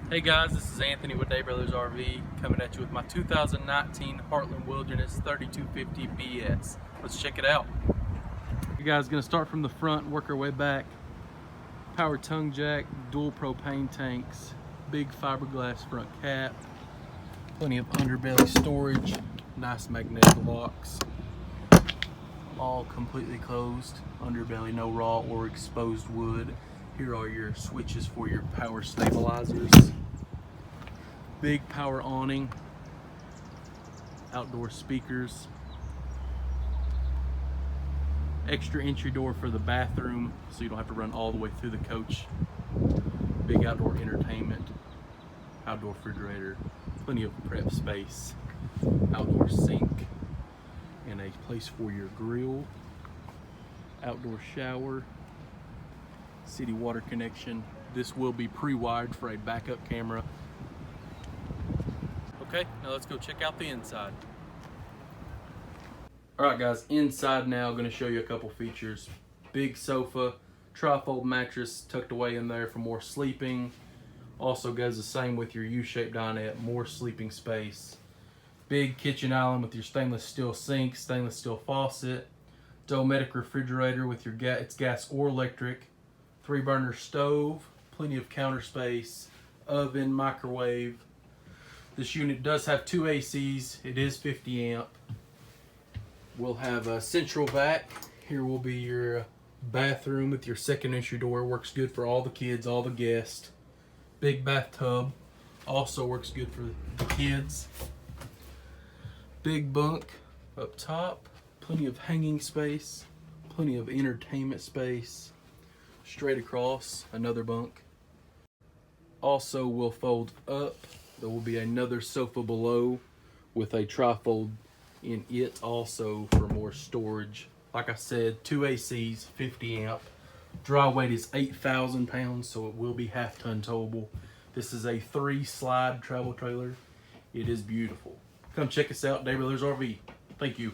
Hey guys, this is Anthony with Day Brothers RV coming at you with my 2019 Heartland Wilderness 3250 BS. Let's check it out. You guys gonna start from the front, work our way back. Power tongue jack, dual propane tanks, big fiberglass front cap, plenty of underbelly storage, nice magnetic locks, all completely closed. Underbelly, no raw or exposed wood. Here are your switches for your power stabilizers. Big power awning, outdoor speakers, extra entry door for the bathroom so you don't have to run all the way through the coach. Big outdoor entertainment, outdoor refrigerator, plenty of prep space, outdoor sink, and a place for your grill, outdoor shower, city water connection. This will be pre-wired for a backup camera. Okay, now let's go check out the inside. Alright guys, inside now, going to show you a couple features. Big sofa, trifold mattress tucked away in there for more sleeping. Also goes the same with your U-shaped dinette, more sleeping space. Big kitchen island with your stainless steel sink, stainless steel faucet. Dometic refrigerator with your it's gas or electric. 3-burner stove, plenty of counter space, oven, microwave. This unit does have 2 ACs. It is 50 amp. We'll have a central vac. Here will be your bathroom with your second entry door. Works good for all the kids, all the guests. Big bathtub. Also works good for the kids. Big bunk up top. Plenty of hanging space. Plenty of entertainment space. Straight across, another bunk. Also will fold up. There will be another sofa below with a trifold in it also for more storage. Like I said, 2 ACs, 50 amp. Dry weight is 8,000 pounds, so it will be half-ton towable. This is a 3-slide travel trailer. It is beautiful. Come check us out, Day Brothers RV. Thank you.